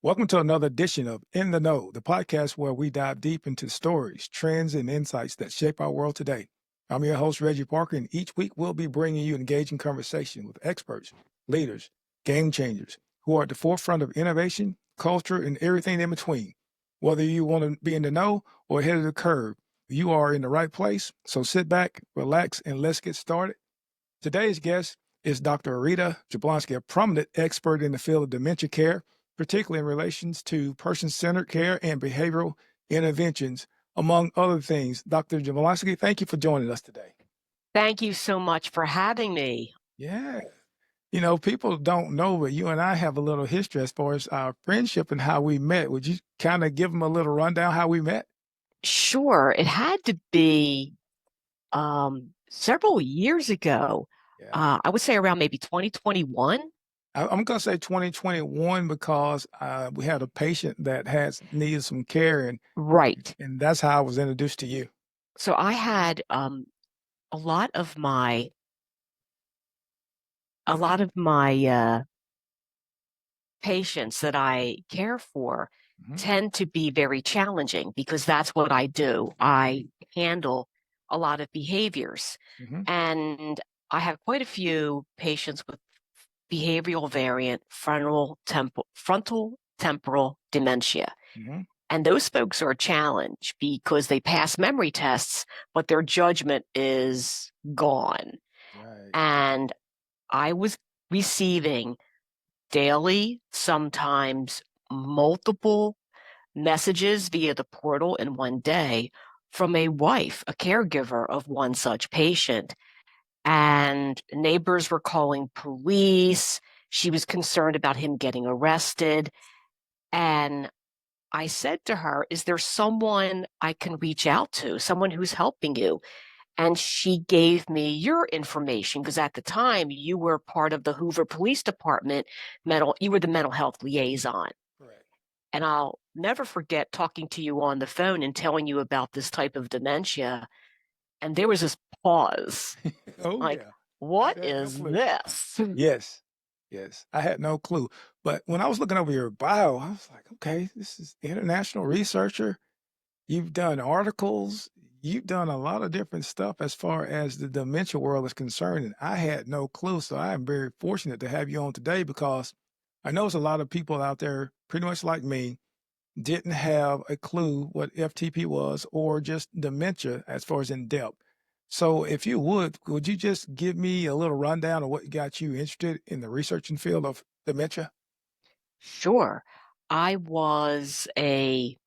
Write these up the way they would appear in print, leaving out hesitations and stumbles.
Welcome to another edition of In the Know, the podcast where we dive deep into stories, trends, and insights that shape our world today. I'm your host, Reggie Parker, and each week we'll be bringing you engaging conversation with experts, leaders, game changers who are at the forefront of innovation, culture, and everything in between. Whether you want to be in the know or ahead of the curve, you are in the right place. So sit back, relax, and let's get started. Today's guest is Dr. Rita Jablonski, a prominent expert in the field of dementia care, particularly in relations to person-centered care and behavioral interventions, among other things. Dr. Jablonski, thank you for joining us today. Thank you so much for having me. Yeah. People don't know, but you and I have a little history as far as our friendship and how we met. Would you kind of give them a little rundown how we met? Sure, it had to be several years ago. Yeah. I would say around maybe 2021. I'm going to say 2021 because we had a patient that has needed some care, and Right. and that's how I was introduced to you. So I had a lot of my a lot of my patients that I care for Mhm. tend to be very challenging because that's what I do. I handle a lot of behaviors, Mhm. and I have quite a few patients with behavioral variant frontal temporal dementia. Mhm. And those folks are a challenge because they pass memory tests, but their judgment is gone. Right. And I was receiving daily, sometimes multiple messages via the portal in one day from a wife, a caregiver of one such patient, and neighbors were calling police. She was concerned about him getting arrested. And I said to her, is there someone I can reach out to, someone who's helping you? And she gave me your information because at the time you were part of the Hoover Police Department you were the mental health liaison. Correct. And I'll never forget talking to you on the phone and telling you about this type of dementia. And there was this pause, Oh like, yeah. I what had no is clue. this? Yes. Yes. I had no clue. But when I was looking over your bio, I was like, okay, this is international researcher. You've done articles. You've done a lot of different stuff as far as the dementia world is concerned. And I had no clue. So I am very fortunate to have you on today because I know there's a lot of people out there pretty much like me didn't have a clue what FTP was or just dementia as far as in depth. So if you would you just give me a little rundown of what got you interested in the researching field of dementia? Sure. I was a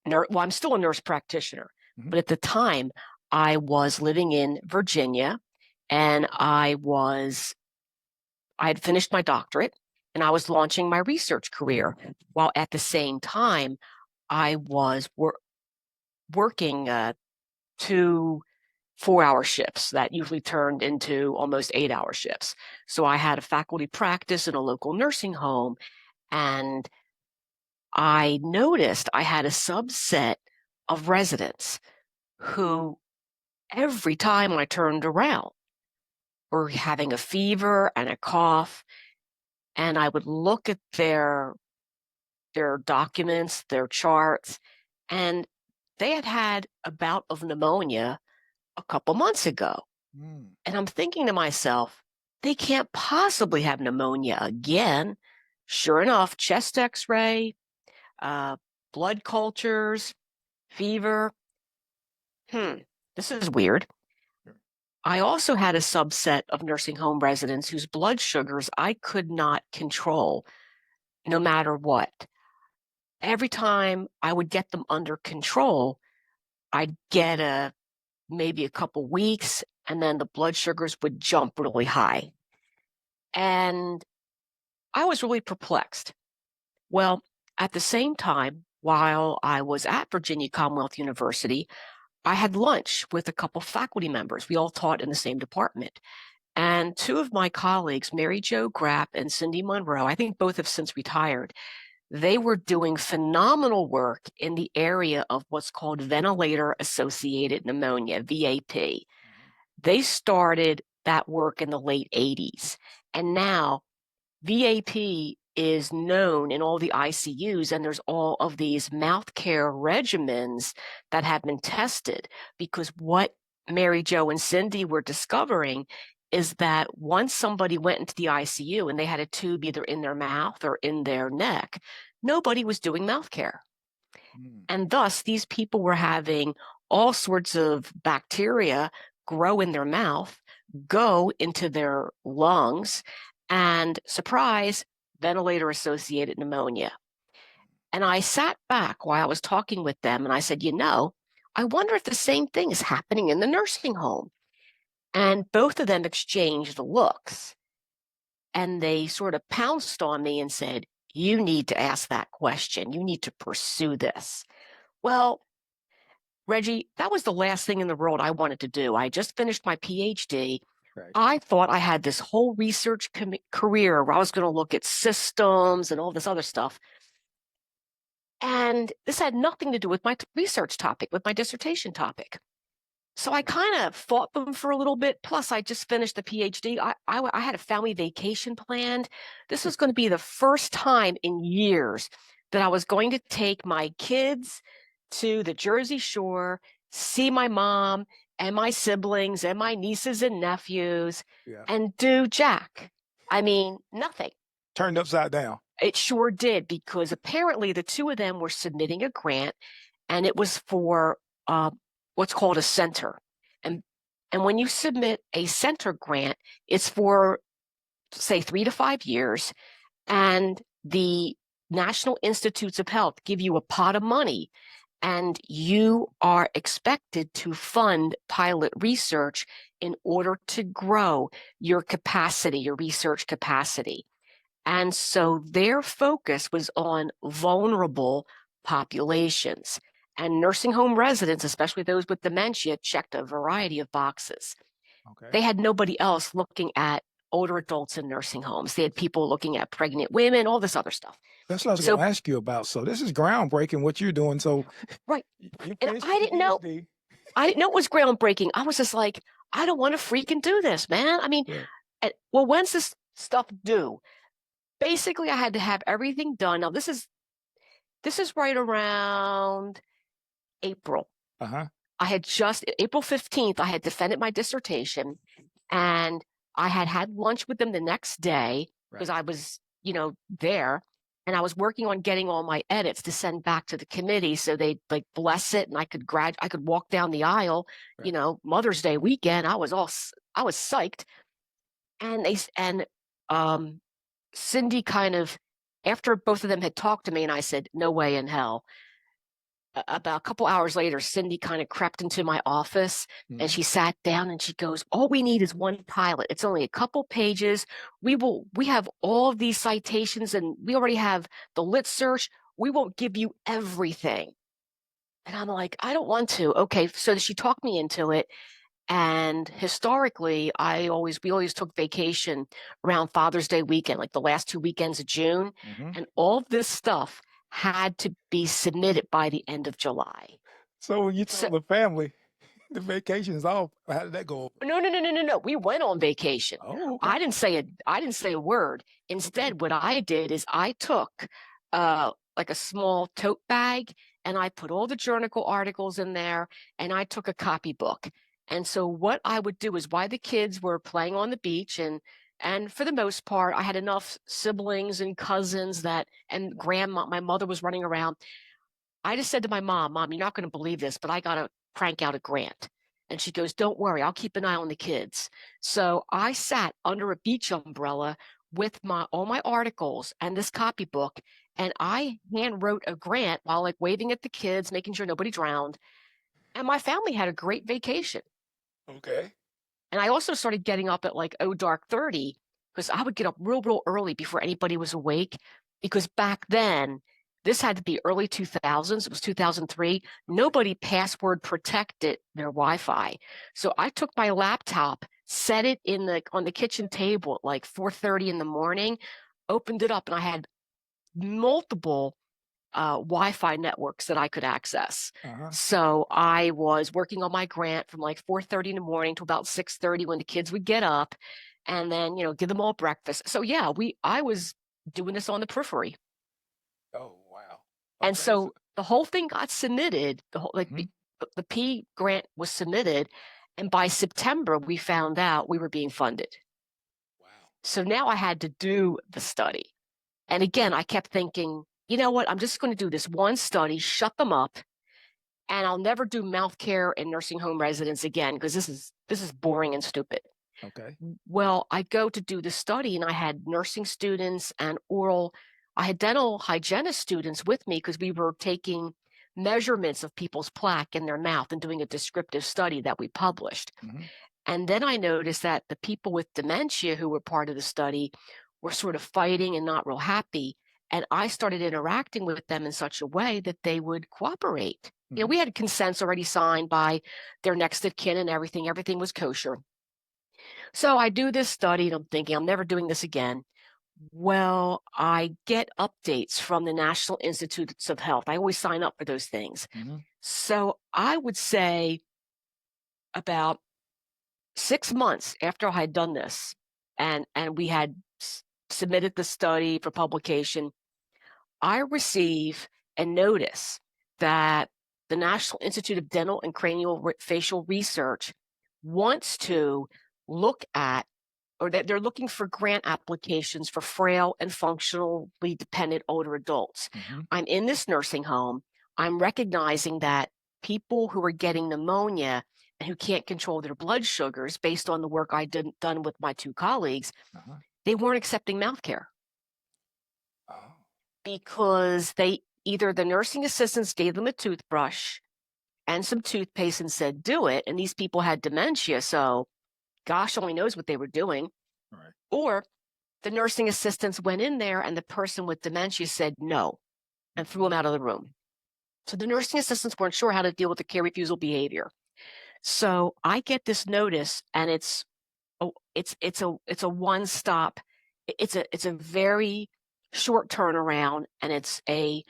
nurse. Well, I'm still a nurse practitioner, Mhm. but at the time I was living in Virginia and I had finished my doctorate and I was launching my research career while at the same time I was working 2 4-hour shifts that usually turned into almost 8-hour shifts. So I had a faculty practice in a local nursing home, and I noticed I had a subset of residents who, every time I turned around, were having a fever and a cough. And I would look at their documents, their charts, and they had had a bout of pneumonia a couple months ago. Mm. And I'm thinking to myself, they can't possibly have pneumonia again. Sure enough, chest x-ray, uh, blood cultures, fever. This is weird. Sure. I also had a subset of nursing home residents whose blood sugars I could not control no matter what. Every time I would get them under control, I'd get maybe a couple weeks, and then the blood sugars would jump really high. And I was really perplexed. Well, at the same time, while I was at Virginia Commonwealth University, I had lunch with a couple faculty members. We all taught in the same department. And two of my colleagues, Mary Jo Grapp and Cindy Monroe, I think both have since retired, they were doing phenomenal work in the area of what's called ventilator-associated pneumonia, VAP. Mhm. They started that work in the late 80s. And now VAP is known in all the ICUs, and there's all of these mouth care regimens that have been tested. Because what Mary Jo and Cindy were discovering is that once somebody went into the ICU and they had a tube either in their mouth or in their neck, nobody was doing mouth care. Mm. And thus, these people were having all sorts of bacteria grow in their mouth, go into their lungs, and surprise, ventilator associated pneumonia. And I sat back while I was talking with them and I said, I wonder if the same thing is happening in the nursing home. And both of them exchanged looks and they sort of pounced on me and said, you need to ask that question. You need to pursue this. Well, Reggie, that was the last thing in the world I wanted to do. I just finished my PhD. Right. I thought I had this whole research career where I was going to look at systems and all this other stuff. And this had nothing to do with my research topic, with my dissertation topic. So I kind of fought them for a little bit. Plus, I just finished the PhD. I had a family vacation planned. This was going to be the first time in years that I was going to take my kids to the Jersey Shore, see my mom and my siblings and my nieces and nephews, Yeah. and do Jack. I mean, nothing. Turned upside down. It sure did, because apparently the two of them were submitting a grant, and it was for what's called a center. And when you submit a center grant, it's for, say, 3 to 5 years, and the National Institutes of Health give you a pot of money, and you are expected to fund pilot research in order to grow your capacity, your research capacity. And so their focus was on vulnerable populations. And nursing home residents, especially those with dementia, checked a variety of boxes. Okay. They had nobody else looking at older adults in nursing homes. They had people looking at pregnant women, all this other stuff. That's what I was going So, to ask you about. So this is groundbreaking what you're doing. So right. you And finished your PhD. I didn't know it was groundbreaking. I was just like, I don't want to freaking do this, man. I mean, Right. well, when's this stuff due? Basically, I had to have everything done. Now, this is right around April. Uh-huh. I had just April 15th, I had defended my dissertation, and I had lunch with them the next day because Right. I was, there, and I was working on getting all my edits to send back to the committee so they'd like bless it and I could walk down the aisle, Right. Mother's Day weekend. I was psyched. And um Cindy kind of, after both of them had talked to me and I said, no way in hell. About a couple hours later, Cindy kind of crept into my office and Mhm. she sat down and she goes, all we need is one pilot. It's only a couple pages. We have all of these citations and we already have the lit search. We won't give you everything. And I'm like, I don't want to. Okay. So she talked me into it. And historically, we always took vacation around Father's Day weekend, like the last 2 weekends of June. Mhm. And all of this stuff had to be submitted by the end of July. So when you So told the family the vacation's off, how did that go over? no. We went on vacation. Oh, okay. I didn't say a word. Okay. Instead, what I did is I took like a small tote bag and I put all the journal articles in there and I took a copybook. And so what I would do is while the kids were playing on the beach and for the most part, I had enough siblings and cousins and grandma, my mother was running around. I just said to my Mom, you're not going to believe this, but I got to crank out a grant. And she goes, don't worry, I'll keep an eye on the kids. So I sat under a beach umbrella with all my articles and this copybook, and I hand wrote a grant while like waving at the kids, making sure nobody drowned. And my family had a great vacation. Okay. And I also started getting up at like dark 30 because I would get up real early before anybody was awake. Because back then, this had to be early 2000s. It was 2003. Okay. Nobody password protected their Wi-Fi. So I took my laptop, set it on the kitchen table at like 4:30 in the morning, opened it up, and I had multiple Wi-Fi networks that I could access. Uh-huh. So I was working on my grant from like 4:30 in the morning to about 6:30 when the kids would get up, and then give them all breakfast. So yeah, I was doing this on the periphery. Oh, wow. And Okay. so the whole thing got submitted, Mhm. the P grant was submitted, and by September, we found out we were being funded. Wow. So now I had to do the study. And again, I kept thinking, you know what? I'm just going to do this one study, shut them up, and I'll never do mouth care in nursing home residents again because this is boring and stupid. Okay. Well, I go to do the study and I had nursing students and I had dental hygienist students with me because we were taking measurements of people's plaque in their mouth and doing a descriptive study that we published. Mhm. And then I noticed that the people with dementia who were part of the study were sort of fighting and not real happy. And I started interacting with them in such a way that they would cooperate. Mhm. We had consents already signed by their next of kin and everything. Everything was kosher. So I do this study and I'm thinking, I'm never doing this again. Well, I get updates from the National Institutes of Health. I always sign up for those things. Mhm. So I would say about 6 months after I had done this and we had submitted the study for publication, I receive a notice that the National Institute of Dental and Facial Research wants to look at, or that they're looking for grant applications for frail and functionally dependent older adults. Mhm. I'm in this nursing home. I'm recognizing that people who are getting pneumonia and who can't control their blood sugars based on the work done with my two colleagues, Uh-huh. they weren't accepting mouth care Oh. because the nursing assistants gave them a toothbrush and some toothpaste and said, do it. And these people had dementia. So gosh only knows what they were doing. All right. Or the nursing assistants went in there and the person with dementia said no and threw Mhm. him out of the room. So the nursing assistants weren't sure how to deal with the care refusal behavior. So I get this notice and it's a one stop. It's a very short turnaround and it's a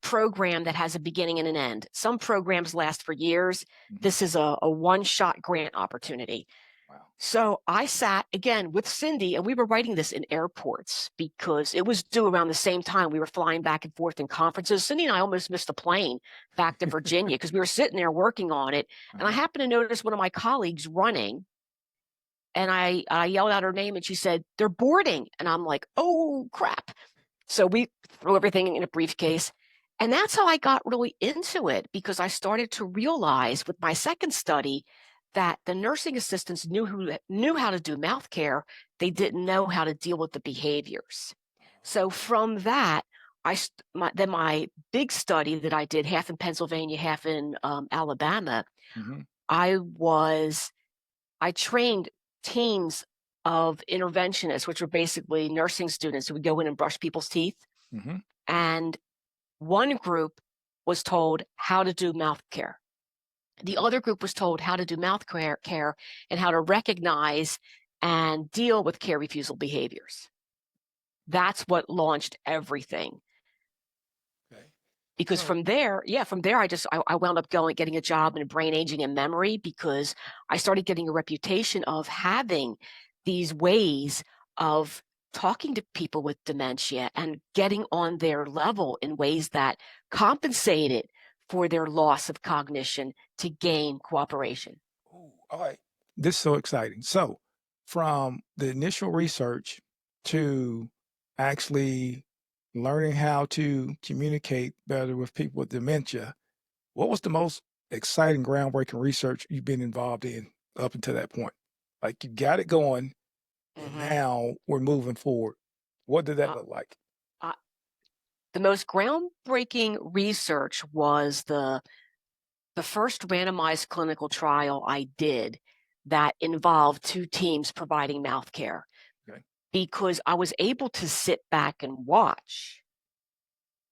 program that has a beginning and an end. Some programs last for years. Mhm. This is a one-shot grant opportunity. Wow. So I sat again with Cindy, and we were writing this in airports because it was due around the same time we were flying back and forth in conferences. Cindy and I almost missed a plane back to Virginia because we were sitting there working on it. And I Uh-huh. happened to notice one of my colleagues running, and I yelled out her name, and she said, "They're boarding." And I'm like, "Oh, crap." So we threw everything in a briefcase. And that's how I got really into it because I started to realize with my second study that the nursing assistants knew how to do mouth care. They didn't know how to deal with the behaviors. So from that, then my big study that I did, half in Pennsylvania, half in Alabama, Mhm. I was I trained teams of interventionists, which were basically nursing students who would go in and brush people's teeth. Mhm. And one group was told how to do mouth care. The Okay. other group was told how to do care and how to recognize and deal with care refusal behaviors. That's what launched everything. Okay. Because So, from there, I wound up getting a job in brain aging and memory because I started getting a reputation of having these ways of talking to people with dementia and getting on their level in ways that compensated for their loss of cognition to gain cooperation. ooh, all right. This is so exciting. So, from the initial research to actually learning how to communicate better with people with dementia, what was the most exciting, groundbreaking research you've been involved in up until that point? Like you got it going, and hmm now we're moving forward. What did that Uh, look like? uh, the most groundbreaking research was the first randomized clinical trial I did that involved two teams providing mouth care Okay. because I was able to sit back and watch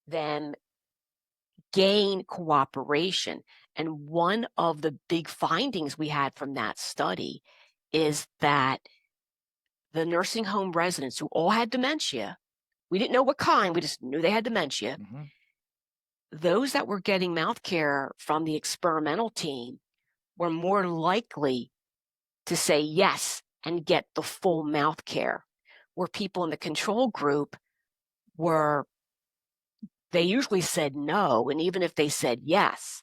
them gain cooperation. And one of the big findings we had from that study is that the nursing home residents who all had dementia, we didn't know what kind, we just knew they had dementia. Mhm. Those that were getting mouth care from the experimental team were more likely to say yes and get the full mouth care. where people in the control group were, they usually said no. And even if they said yes,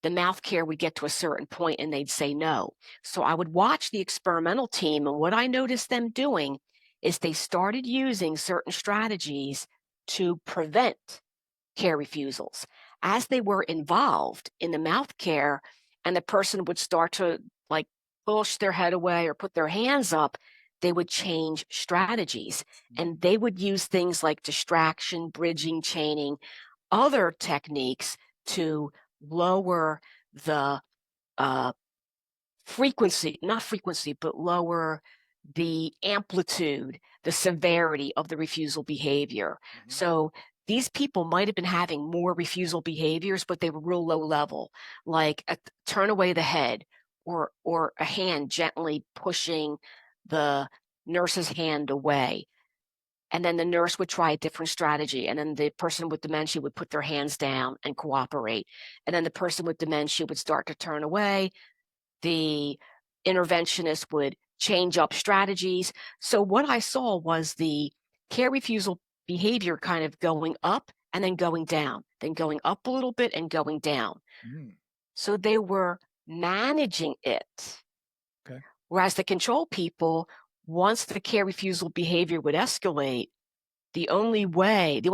the mouth care would get to a certain point and they'd say no. So I would watch the experimental team, and what I noticed them doing is they started using certain strategies to prevent care refusals. As they were involved in the mouth care and the person would start to like push their head away or put their hands up, they would change strategies and they would use things like distraction, bridging, chaining, other techniques to lower the uh, frequency, not frequency, but lower the amplitude, the severity of the refusal behavior. Mhm. So these people might have been having more refusal behaviors, but they were real low level, like a turn away the head or a hand gently pushing the nurse's hand away. And then the nurse would try a different strategy. And then the person with dementia would put their hands down and cooperate. And then the person with dementia would start to turn away. The interventionist would change up strategies. So what I saw was the care refusal behavior kind of going up and then going down, then going up a little bit and going down. Mm, So they were managing it. okay. Whereas the control people, once the care refusal behavior would escalate, the only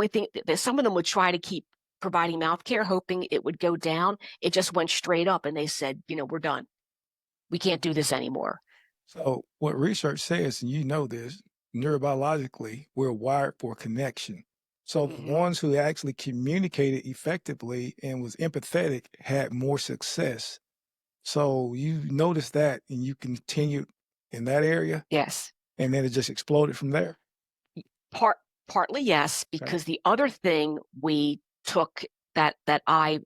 thing that some of them would try to keep providing mouth care, hoping it would go down. It just went straight up and they said, we're done. We can't do this anymore. So, what research says, and you know this, neurobiologically, we're wired for connection. So, the Hmm. ones who actually communicated effectively and was empathetic had more success. So, you noticed that and you continued in that area, Yes. and then it just exploded from there. Part Partly yes, Okay. because the other thing we took that I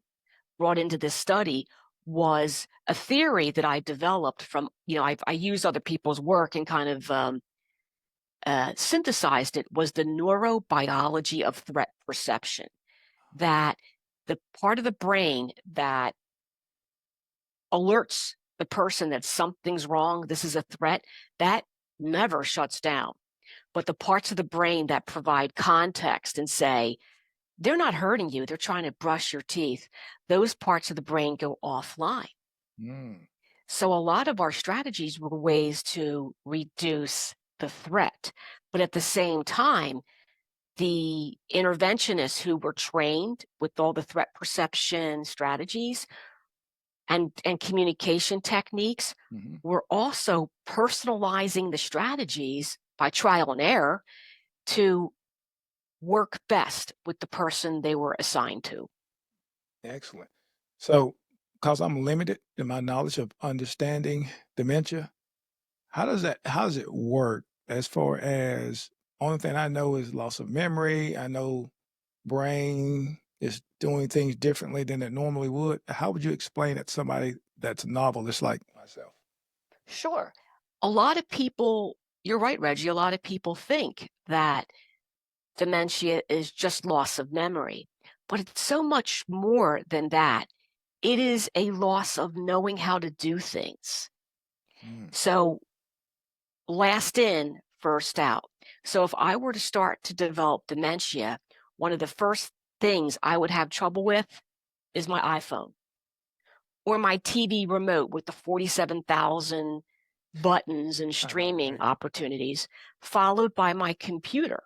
brought into this study was a theory that I developed from, I used other people's work and kind of synthesized it, was the neurobiology of threat perception. That the part of the brain that alerts the person that something's wrong, this is a threat, that never shuts down. But the parts of the brain that provide context and say, they're not hurting you, they're trying to brush your teeth, those parts of the brain go offline. Mm, So a lot of our strategies were ways to reduce the threat. But at the same time, the interventionists who were trained with all the threat perception strategies and communication techniques mhm. were also personalizing the strategies by trial and error to work best with the person they were assigned to. Excellent. So, because I'm limited in my knowledge of understanding dementia, how does it work as far as only thing I know is loss of memory. I know brain is doing things differently than it normally would. How would you explain it to somebody that's novelist like myself? Sure. A lot of people, you're right, Reggie, a lot of people think that dementia is just loss of memory, but it's so much more than that. It is a loss of knowing how to do things. Mm, So, last in, first out. So, if I were to start to develop dementia, one of the first things I would have trouble with is my iPhone or my TV remote with the 47,000 buttons and I know, streaming right? opportunities, followed by my computer.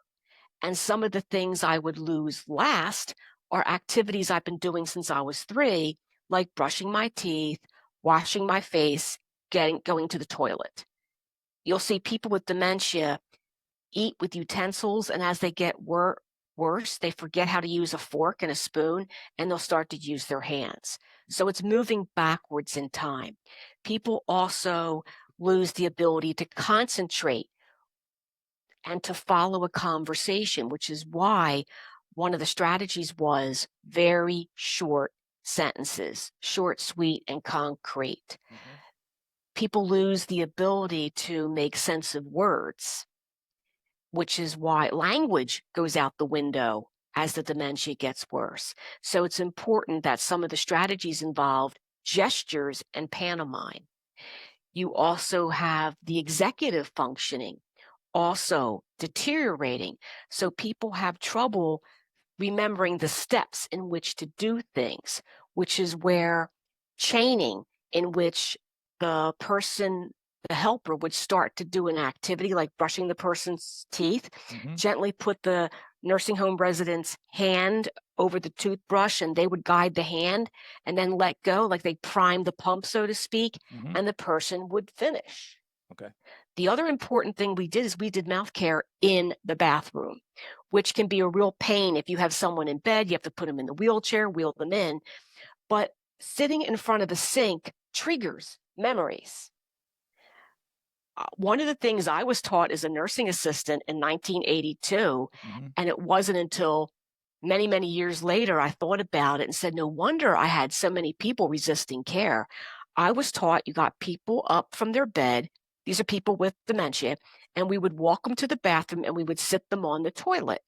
And some of the things I would lose last are activities I've been doing since I was 3, like brushing my teeth, washing my face, going to the toilet. You'll see people with dementia eat with utensils, and as they get worse, they forget how to use a fork and a spoon, and they'll start to use their hands. So it's moving backwards in time. People also lose the ability to concentrate and to follow a conversation, which is why one of the strategies was very short sentences, short, sweet, and concrete. Mhm. People lose the ability to make sense of words, which is why language goes out the window as the dementia gets worse. So it's important that some of the strategies involved gestures and pantomime. You also have the executive functioning, also deteriorating. So people have trouble remembering the steps in which to do things, which is where chaining, in which the person, the helper, would start to do an activity like brushing the person's teeth, gently put the nursing home resident's hand over the toothbrush, and they would guide the hand and then let go, like they primed the pump, so to speak, and the person would finish. Okay. The other important thing we did is we did mouth care in the bathroom, which can be a real pain if you have someone in bed, you have to put them in the wheelchair, wheel them in. But sitting in front of a sink triggers memories. One of the things I was taught as a nursing assistant in 1982, and it wasn't until many, many years later I thought about it and said, no wonder I had so many people resisting care. I was taught you got people up from their bed. These are people with dementia, and we would walk them to the bathroom and we would sit them on the toilet.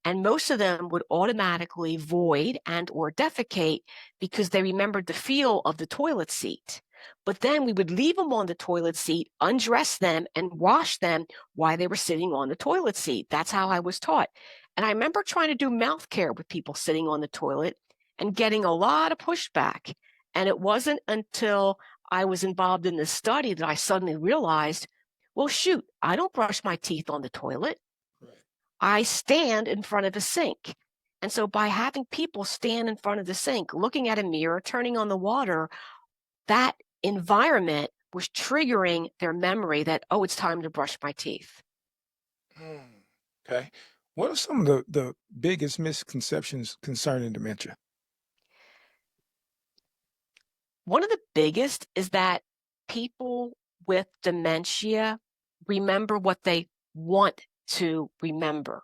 And most of them would automatically void and or defecate because they remembered the feel of the toilet seat. But then we would leave them on the toilet seat, undress them, and wash them while they were sitting on the toilet seat. That's how I was taught. And I remember trying to do mouth care with people sitting on the toilet and getting a lot of pushback. And it wasn't until I was involved in this study that I suddenly realized, well, shoot, I don't brush my teeth on the toilet. I stand in front of a sink. And so by having people stand in front of the sink, looking at a mirror, turning on the water, that environment was triggering their memory that, oh, it's time to brush my teeth. Okay. What are some of the biggest misconceptions concerning dementia? One of the biggest is that people with dementia remember what they want to remember.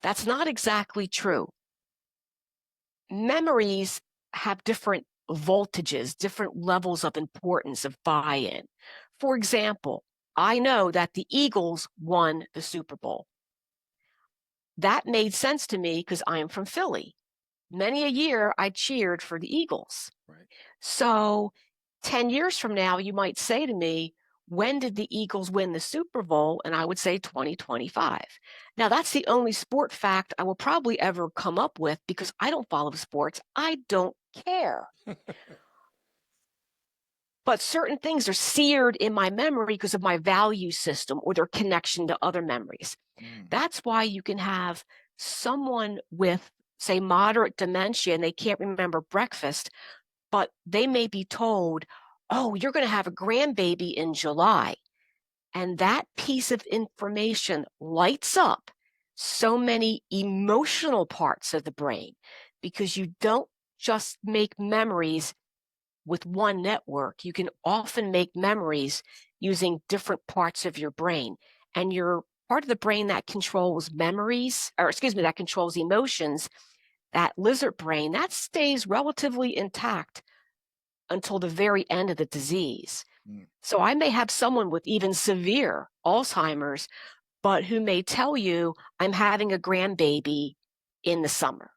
That's not exactly true. Memories have different voltages, different levels of importance of buy-in. For example, I know that the Eagles won the Super Bowl. That made sense to me because I am from Philly. Many a year I cheered for the Eagles. Right. So 10 years from now, you might say to me, when did the Eagles win the Super Bowl? And I would say 2025. Now, that's the only sport fact I will probably ever come up with because I don't follow sports. I don't care. But certain things are seared in my memory because of my value system or their connection to other memories. That's why you can have someone with, say, moderate dementia and they can't remember breakfast, but they may be told, oh, you're going to have a grandbaby in July. And that piece of information lights up so many emotional parts of the brain because you don't just make memories with one network. You can often make memories using different parts of your brain. And your part of the brain that controls memories, or excuse me, that controls emotions, that lizard brain, that stays relatively intact until the very end of the disease. So I may have someone with even severe Alzheimer's, but who may tell you, I'm having a grandbaby in the summer.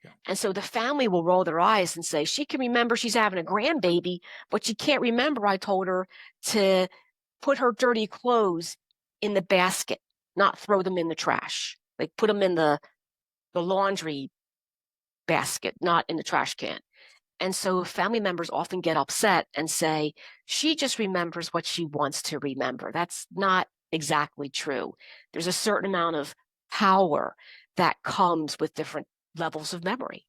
Yeah. And so the family will roll their eyes and say, she can remember she's having a grandbaby, but she can't remember I told her to put her dirty clothes in the basket, not throw them in the trash. Like put them in the laundry basket, not in the trash can. And so family members often get upset and say, she just remembers what she wants to remember. That's not exactly true. There's a certain amount of power that comes with different levels of memory.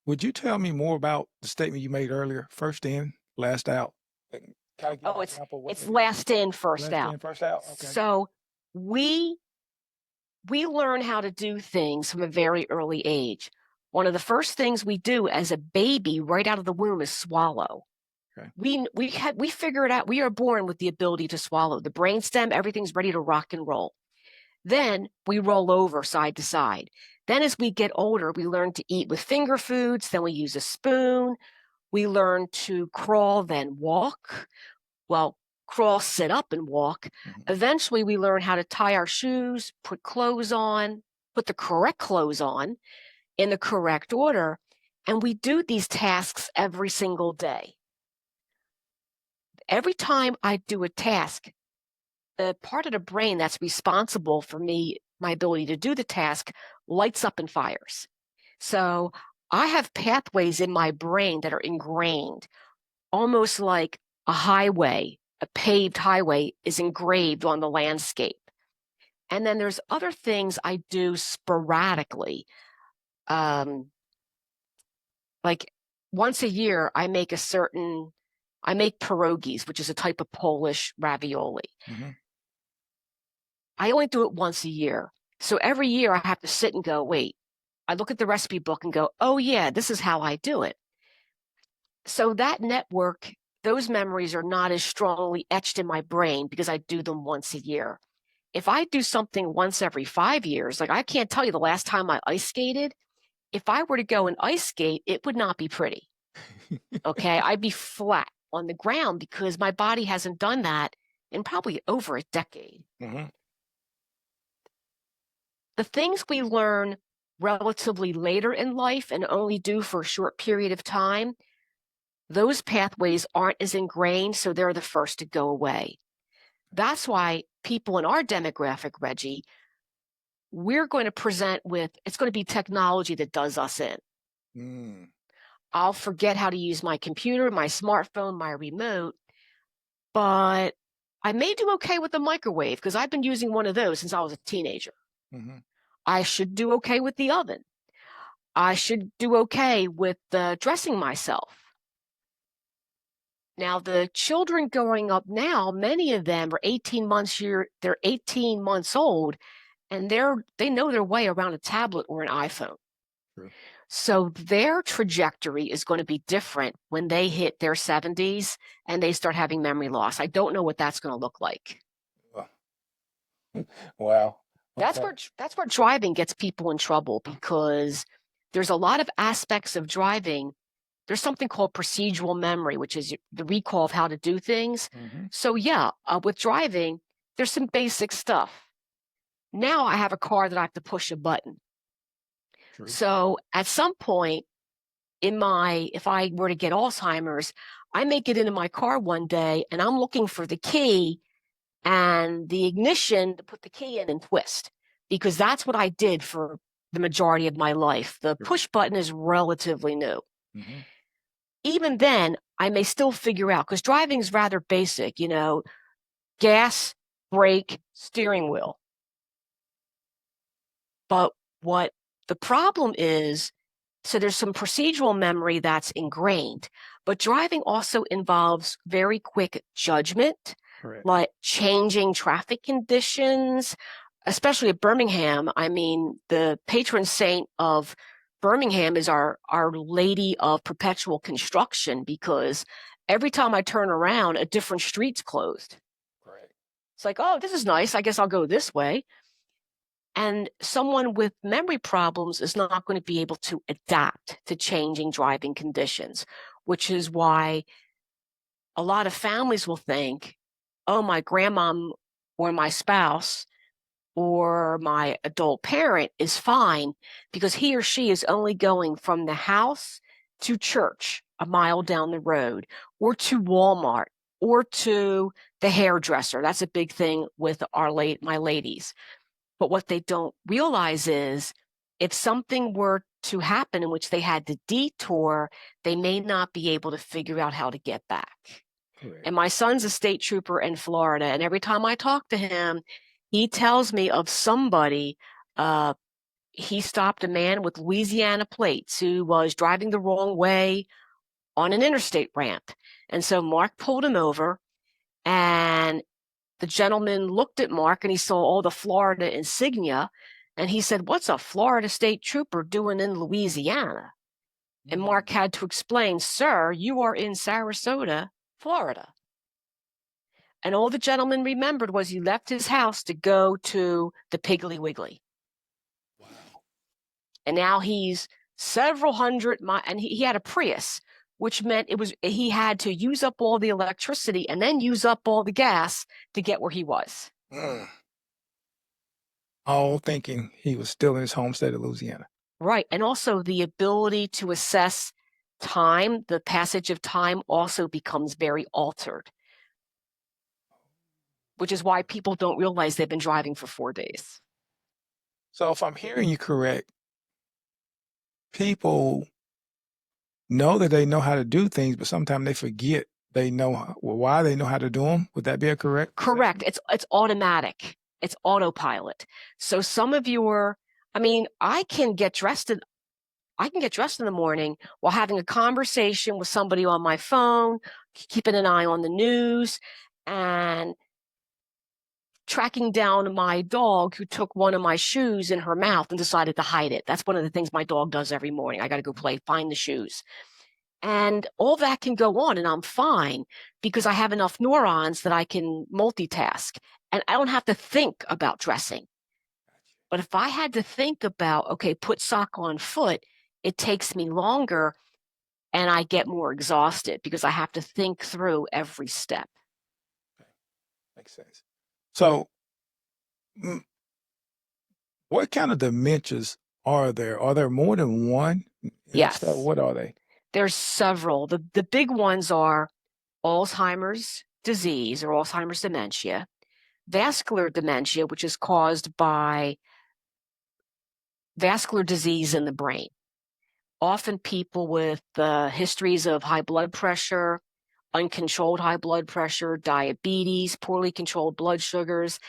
Would you tell me more about the statement you made earlier? First in, last out. Kind of give Oh, an example of what it's that is. last in, first Last out. in, first out. Okay. So we learn how to do things from a very early age. One of the first things we do as a baby right out of the womb is swallow. Okay. We figure it out. We are born with the ability to swallow. The brainstem, everything's ready to rock and roll. Then we roll over side to side. Then as we get older, we learn to eat with finger foods. Then we use a spoon. We learn to crawl, then walk. Well, crawl, sit up, and walk. Eventually, we learn how to tie our shoes, put clothes on, put the correct clothes on in the correct order. And we do these tasks every single day. Every time I do a task, the part of the brain that's responsible for my ability to do the task lights up and fires. So I have pathways in my brain that are ingrained, almost like a highway, a paved highway is engraved on the landscape. And then there's other things I do sporadically. Like once a year, I make pierogies, which is a type of Polish ravioli. Mm-hmm. I only do it once a year. So every year I have to sit and go, wait, I look at the recipe book and go, oh yeah, this is how I do it. So that network, those memories are not as strongly etched in my brain because I do them once a year. If I do something once every 5 years, like I can't tell you the last time I ice skated. If I were to go and ice skate, it would not be pretty. Okay. I'd be flat on the ground because my body hasn't done that in probably over a decade. Mm-hmm. The things we learn relatively later in life and only do for a short period of time, those pathways aren't as ingrained, so they're the first to go away. That's why people in our demographic, Reggie, we're going to present with, it's going to be technology that does us in. Mm. I'll forget how to use my computer, my smartphone, my remote, but I may do okay with the microwave because I've been using one of those since I was a teenager. Mm-hmm. I should do okay with the oven. I should do okay with dressing myself. Now, the children growing up now, many of them are 18 months they're 18 months old, and they know their way around a tablet or an iPhone. True. So their trajectory is going to be different when they hit their 70s and they start having memory loss. I don't know what that's going to look like. Wow. That's Okay. where driving gets people in trouble because there's a lot of aspects of driving. There's something called procedural memory, which is the recall of how to do things. Mm-hmm. So yeah, with driving, there's some basic stuff. Now I have a car that I have to push a button. True. So at some point if I were to get Alzheimer's, I may get into my car one day and I'm looking for the key and the ignition to put the key in and twist, because that's what I did for the majority of my life. The push button is relatively new. Mm-hmm. Even then, I may still figure out, because driving is rather basic, gas, brake, steering wheel. But what the problem is, so there's some procedural memory that's ingrained, but driving also involves very quick judgment, Correct. like changing traffic conditions, especially at Birmingham. I mean, the patron saint of Birmingham is our Lady of Perpetual Construction, because every time I turn around, a different street's closed. Correct. It's like, oh, this is nice. I guess I'll go this way. And someone with memory problems is not going to be able to adapt to changing driving conditions, which is why a lot of families will think, oh, my grandmom or my spouse or my adult parent is fine because he or she is only going from the house to church a mile down the road, or to Walmart, or to the hairdresser. That's a big thing with my ladies. But what they don't realize is if something were to happen in which they had to detour, they may not be able to figure out how to get back. Correct. And my son's a state trooper in Florida. And every time I talk to him, he tells me of somebody. He stopped a man with Louisiana plates who was driving the wrong way on an interstate ramp. And so Mark pulled him over, and the gentleman looked at Mark and he saw all the Florida insignia. And he said, "What's a Florida state trooper doing in Louisiana?" And Mark had to explain, "Sir, you are in Sarasota, Florida." And all the gentleman remembered was he left his house to go to the Piggly Wiggly. Wow. And now he's several hundred miles, and he had a Prius, which meant he had to use up all the electricity and then use up all the gas to get where he was. All thinking he was still in his home state of Louisiana. Right. And also the ability to assess time, the passage of time also becomes very altered. which is why people don't realize they've been driving for 4 days. So if I'm hearing you correct, people know that they know how to do things, but sometimes they forget they know why they know how to do them. Would that be a correct? Correct. It's automatic. It's autopilot. So some of your, I mean, I can get dressed in the morning while having a conversation with somebody on my phone, keeping an eye on the news, and tracking down my dog who took one of my shoes in her mouth and decided to hide it. That's one of the things my dog does every morning. I got to go find the shoes. And all that can go on, and I'm fine because I have enough neurons that I can multitask. And I don't have to think about dressing. But if I had to think about, okay, put sock on foot, it takes me longer and I get more exhausted because I have to think through every step. Okay. Makes sense. So, what kind of dementias are there? Are there more than one? Yes. What are they? There's several. The big ones are Alzheimer's disease or Alzheimer's dementia, vascular dementia, which is caused by vascular disease in the brain. Often people with histories of high blood pressure, uncontrolled high blood pressure, diabetes, poorly controlled blood sugars,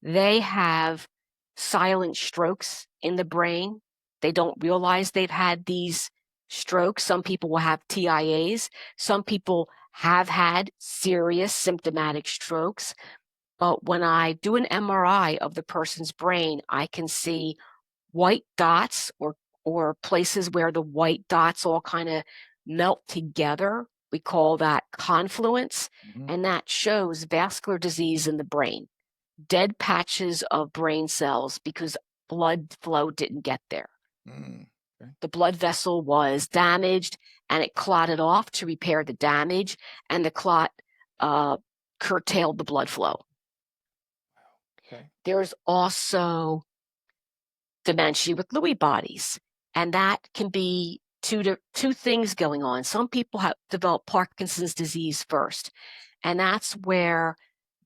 they have silent strokes in the brain. They don't realize they've had these strokes. Some people will have TIAs. Some people have had serious symptomatic strokes. But when I do an MRI of the person's brain, I can see white dots or places where the white dots all kind of melt together. We call that confluence, and that shows vascular disease in the brain, dead patches of brain cells because blood flow didn't get there. Okay. The blood vessel was damaged and it clotted off to repair the damage, and the clot curtailed the blood flow. Okay. There's also dementia with Lewy bodies, and that can be two things going on. Some people have developed Parkinson's disease first, and that's where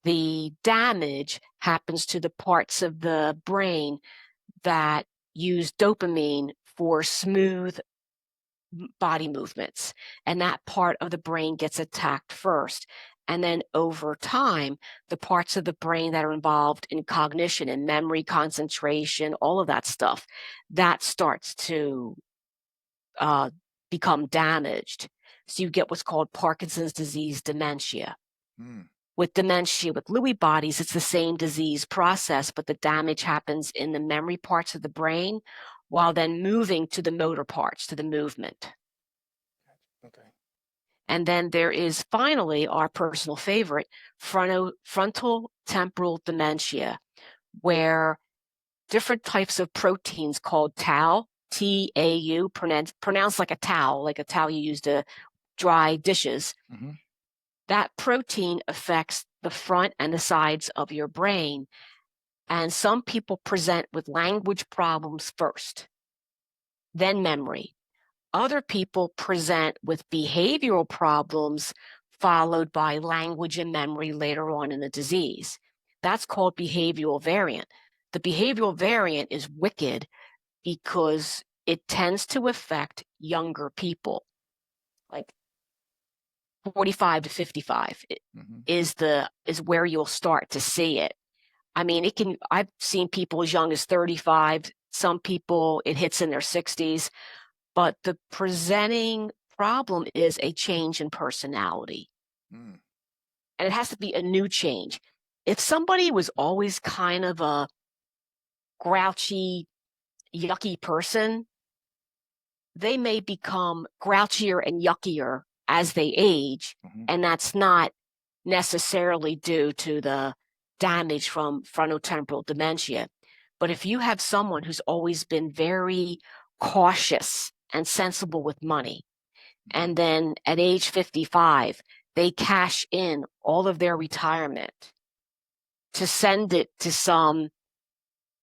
the damage happens to the parts of the brain that use dopamine for smooth body movements, and that part of the brain gets attacked first. And then over time, the parts of the brain that are involved in cognition and memory, concentration, all of that stuff, that starts to become damaged. So you get what's called Parkinson's disease dementia. With dementia with Lewy bodies, it's the same disease process, but the damage happens in the memory parts of the brain while then moving to the motor parts, to the movement. Okay. And then there is finally our personal favorite, frontal temporal dementia, where different types of proteins called tau, T-A-U, pronounced like a towel you use to dry dishes. That protein affects the front and the sides of your brain. And some people present with language problems first, then memory. Other people present with behavioral problems followed by language and memory later on in the disease. That's called behavioral variant. The behavioral variant is wicked because it tends to affect younger people, like 45 to 55 is where you'll start to see it. I mean, I've seen people as young as 35. Some people, it hits in their 60s. But the presenting problem is a change in personality. And it has to be a new change. If somebody was always kind of a grouchy, yucky person, they may become grouchier and yuckier as they age. And that's not necessarily due to the damage from frontotemporal dementia. But if you have someone who's always been very cautious and sensible with money, and then at age 55, they cash in all of their retirement to send it to some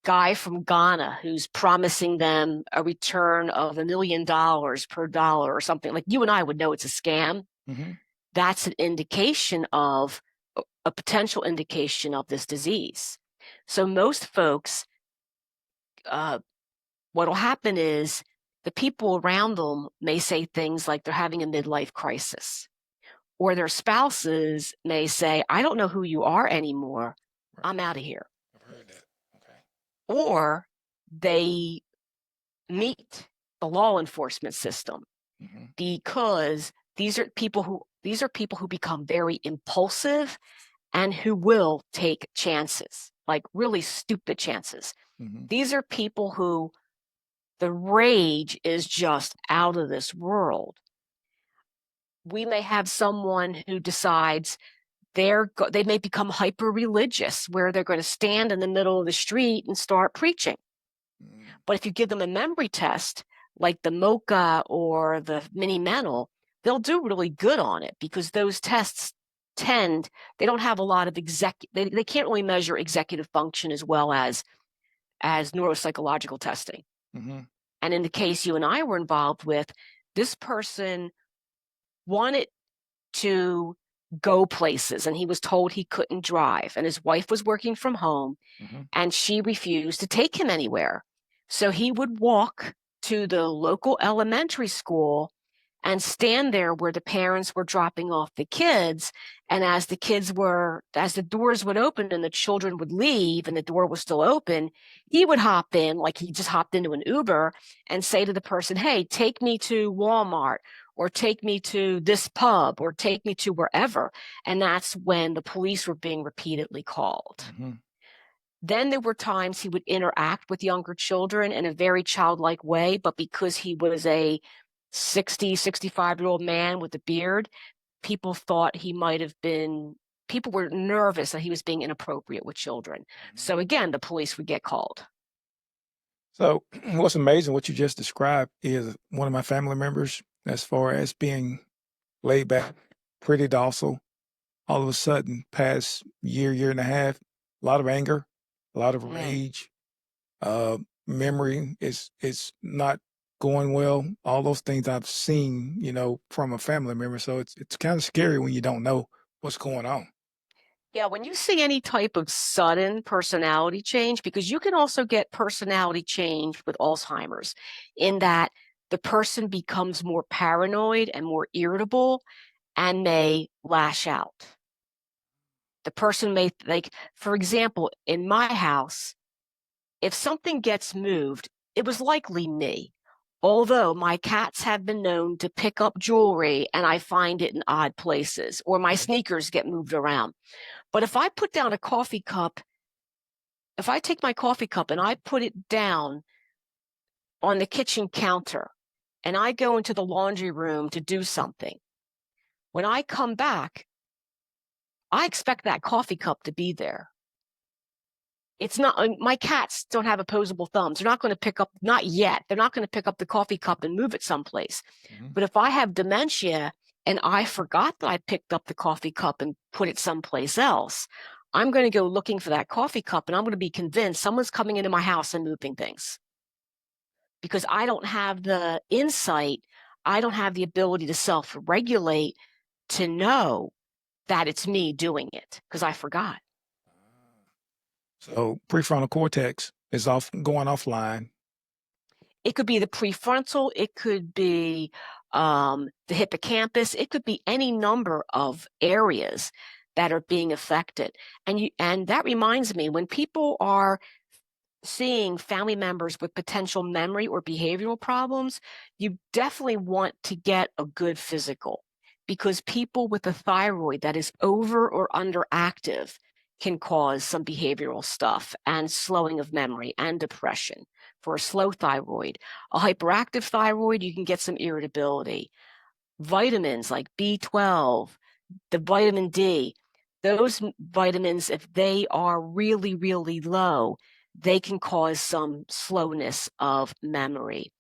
guy from Ghana who's promising them a return of $1 million per dollar or something. Like, you and I would know it's a scam. That's an indication of a potential indication of this disease. So most folks, what'll happen is the people around them may say things like they're having a midlife crisis, or their spouses may say, I don't know who you are anymore. Right. I'm out of here. I've heard that. Okay. Or they meet the law enforcement system Mm-hmm. because these are people who become very impulsive and who will take chances, like really stupid chances. Mm-hmm. These are people who the rage is just out of this world. We may have someone who decides they may become hyper religious, where they're going to stand in the middle of the street and start preaching. Mm-hmm. But if you give them a memory test, like the MOCA or the Mini Mental, they'll do really good on it, because those tests they don't have a lot of they can't really measure executive function as well as neuropsychological testing. Mm-hmm. And in the case you and I were involved with, this person wanted to go places, and he was told he couldn't drive, and his wife was working from home, Mm-hmm. and she refused to take him anywhere. So he would walk to the local elementary school and stand there where the parents were dropping off the kids. And as the doors would open and the children would leave and the door was still open, he would hop in, like he just hopped into an Uber, and say to the person, hey, take me to Walmart, or take me to this pub, or take me to wherever. And that's when the police were being repeatedly called. Mm-hmm. Then there were times he would interact with younger children in a very childlike way, but because he was a 60, 65-year-old man with a beard, people thought people were nervous that he was being inappropriate with children. Mm-hmm. So again, the police would get called. So what's amazing, what you just described, is one of my family members, as far as being laid back, pretty docile, all of a sudden, past year and a half, a lot of anger, a lot of rage, memory is not going well. All those things I've seen, from a family member. So it's kind of scary when you don't know what's going on. Yeah, when you see any type of sudden personality change, because you can also get personality change with Alzheimer's, in that the person becomes more paranoid and more irritable and may lash out. The person may, like, for example, in my house, if something gets moved, it was likely me. Although my cats have been known to pick up jewelry and I find it in odd places, or my sneakers get moved around. But if I put down a coffee cup, if I take my coffee cup and I put it down on the kitchen counter and I go into the laundry room to do something, when I come back, I expect that coffee cup to be there. It's not, my cats don't have opposable thumbs. They're not going to pick up, not yet, they're not going to pick up the coffee cup and move it someplace. Mm-hmm. But if I have dementia and I forgot that I picked up the coffee cup and put it someplace else, I'm going to go looking for that coffee cup, and I'm going to be convinced someone's coming into my house and moving things, because I don't have the insight, I don't have the ability to self-regulate to know that it's me doing it, because I forgot. So prefrontal cortex is going offline. It could be the prefrontal, it could be the hippocampus, it could be any number of areas that are being affected. And that reminds me, when people are seeing family members with potential memory or behavioral problems, you definitely want to get a good physical, because people with a thyroid that is over or underactive can cause some behavioral stuff and slowing of memory and depression. For a slow thyroid, a hyperactive thyroid, you can get some irritability. Vitamins like B12, the vitamin D, those vitamins, if they are really, really low, they can cause some slowness of memory.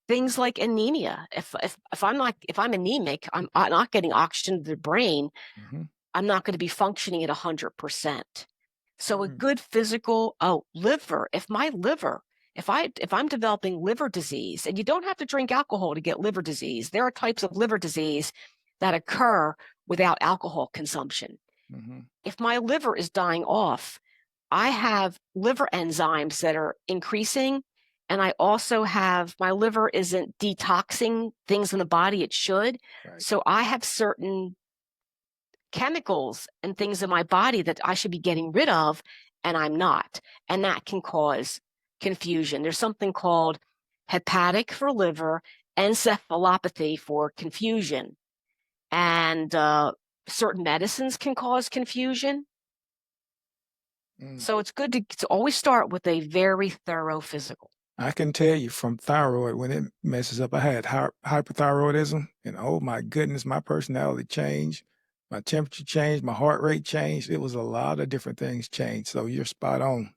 Things like anemia. If I'm anemic, I'm not getting oxygen to the brain, Mm-hmm. I'm not going to be functioning at 100%. So a Mm-hmm. good physical, liver, if I'm developing liver disease, and you don't have to drink alcohol to get liver disease. There are types of liver disease that occur without alcohol consumption. If my liver is dying off, I have liver enzymes that are increasing, and I also have my liver isn't detoxing things in the body it should. Right. So I have certain chemicals and things in my body that I should be getting rid of, and I'm not. And that can cause confusion. There's something called hepatic for liver, encephalopathy for confusion. And certain medicines can cause confusion. So it's good to always start with a very thorough physical. I can tell you from thyroid, when it messes up, I had hyperthyroidism, and oh my goodness, my personality changed, my temperature changed, my heart rate changed. It was a lot of different things changed. So you're spot on.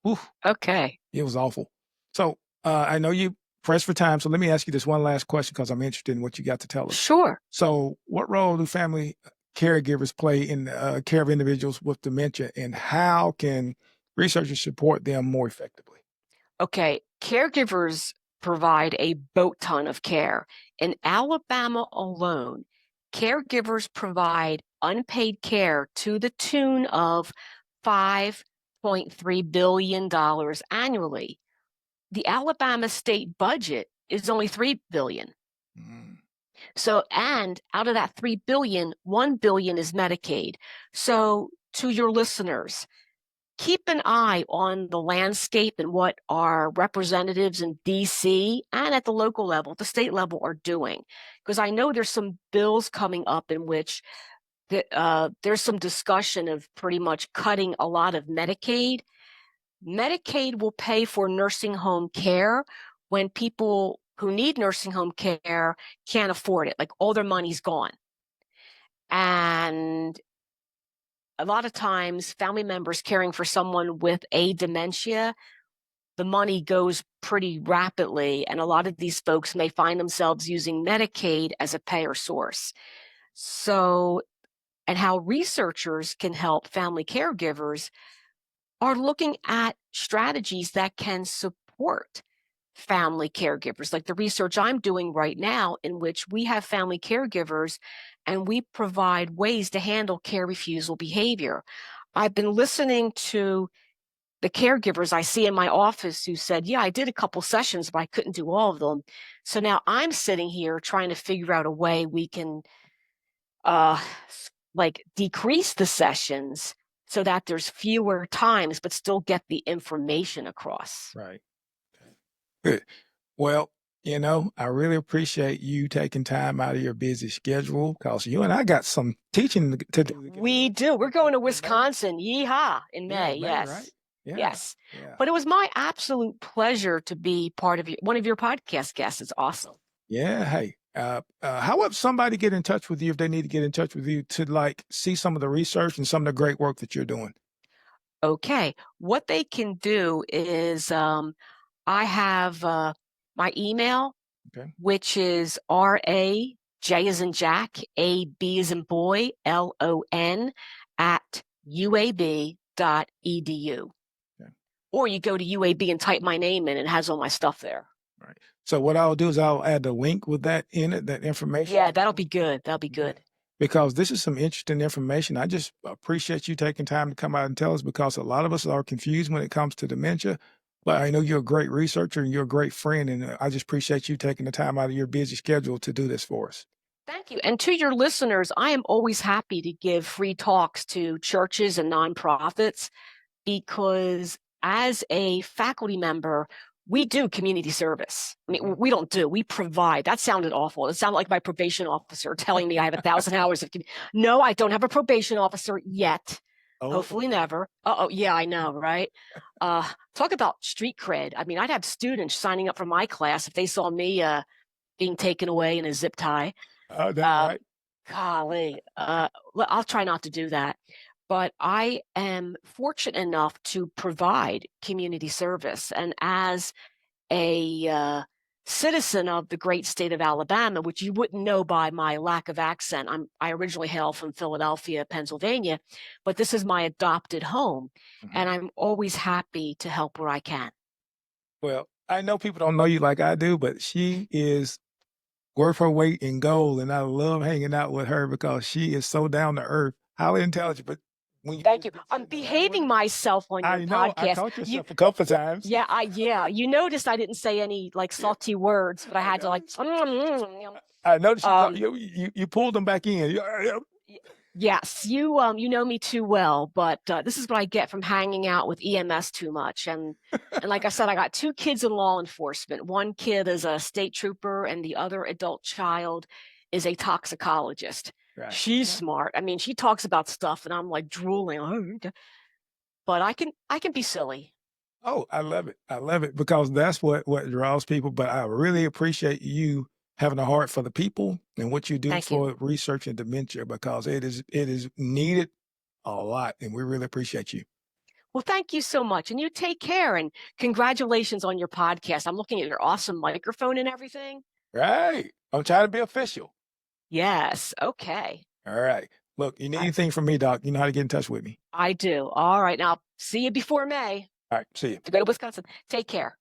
Whew, Okay. it was awful. So I know you pressed for time, so let me ask you this one last question because I'm interested in what you got to tell us. Sure. So, what role do family caregivers play in care of individuals with dementia, and how can researchers support them more effectively? Okay. Caregivers provide a boat ton of care. In Alabama alone, caregivers provide unpaid care to the tune of $5.3 billion annually. The Alabama state budget is only $3 billion. So, and out of that $3 billion, $1 billion is Medicaid. So, to your listeners, keep an eye on the landscape and what our representatives in DC and at the local level, the state level, are doing. Because I know there's some bills coming up in which there's some discussion of pretty much cutting a lot of Medicaid. Medicaid will pay for nursing home care when people who need nursing home care can't afford it, like all their money's gone. And a lot of times, family members caring for someone with a dementia, the money goes pretty rapidly. And a lot of these folks may find themselves using Medicaid as a payer source. So, and how researchers can help family caregivers are looking at strategies that can support family caregivers, like the research I'm doing right now, in which we have family caregivers and we provide ways to handle care refusal behavior. I've been listening to the caregivers I see in my office who said, yeah, I did a couple sessions, but I couldn't do all of them. So now I'm sitting here trying to figure out a way we can like decrease the sessions so that there's fewer times, but still get the information across. Right. Good. Well, I really appreciate you taking time out of your busy schedule because you and I got some teaching to do. We do. We're going to Wisconsin. Yeehaw in Yeah, May. May, Yes. right? Yeah. Yes. Yeah. But it was my absolute pleasure to be part of one of your podcast guests. It's awesome. Yeah. Hey, how would somebody get in touch with you if they need to get in touch with you to like see some of the research and some of the great work that you're doing? Okay. What they can do is I have my email, Okay. which is RA, J as in Jack, A, B as in boy, LON at UAB.edu. Okay. Or you go to UAB and type my name in, and it has all my stuff there. Right. So what I'll do is I'll add the link with that in it, that information. Yeah, that'll be good. That'll be good. Because this is some interesting information. I just appreciate you taking time to come out and tell us because a lot of us are confused when it comes to dementia. But I know you're a great researcher and you're a great friend, and I just appreciate you taking the time out of your busy schedule to do this for us. Thank you. And to your listeners, I am always happy to give free talks to churches and nonprofits because as a faculty member, we do community service. I mean, we provide. That sounded awful. It sounded like my probation officer telling me I have 1,000 hours of. No, I don't have a probation officer yet. Oh. Hopefully never. Oh, yeah, I know, right? Talk about street cred. I mean, I'd have students signing up for my class if they saw me being taken away in a zip tie. Oh, that's right. Golly, I'll try not to do that. But I am fortunate enough to provide community service. And as a citizen of the great state of Alabama, which you wouldn't know by my lack of accent, I originally hail from Philadelphia, Pennsylvania, but this is my adopted home. And I'm always happy to help where I can. Well, I know people don't know you like I do, but she is worth her weight in gold. And I love hanging out with her because she is so down to earth. highly intelligent. But when you Thank just you. get I'm to the language, behaving myself on your I know I podcast. caught You, yourself a couple of times. yeah. You noticed I didn't say any like Yeah, salty words, but I I had to like. noticed. I noticed Um, you pulled them back in. yes, you know me too well, but this is what I get from hanging out with EMS too much. And like I said, I got two kids in law enforcement. One kid is a state trooper, and the other adult child is a toxicologist. Right. She's Right. smart. I mean, she talks about stuff, and I'm like drooling. "Oh, but I can be silly. Oh, I love it. I love it because that's what draws people. But I really appreciate you having a heart for the people and what you do Thank you. for research and dementia because it is needed a lot, and we really appreciate you. Well, thank you so much, and you take care. And congratulations on your podcast. I'm looking at your awesome microphone and everything. Right. I'm trying to be official. Yes. Okay. All right. Look, you need I, anything from me, Doc, you know how to get in touch with me. I do. All right. Now, see you before May All right. See you. to go to Wisconsin. Take care.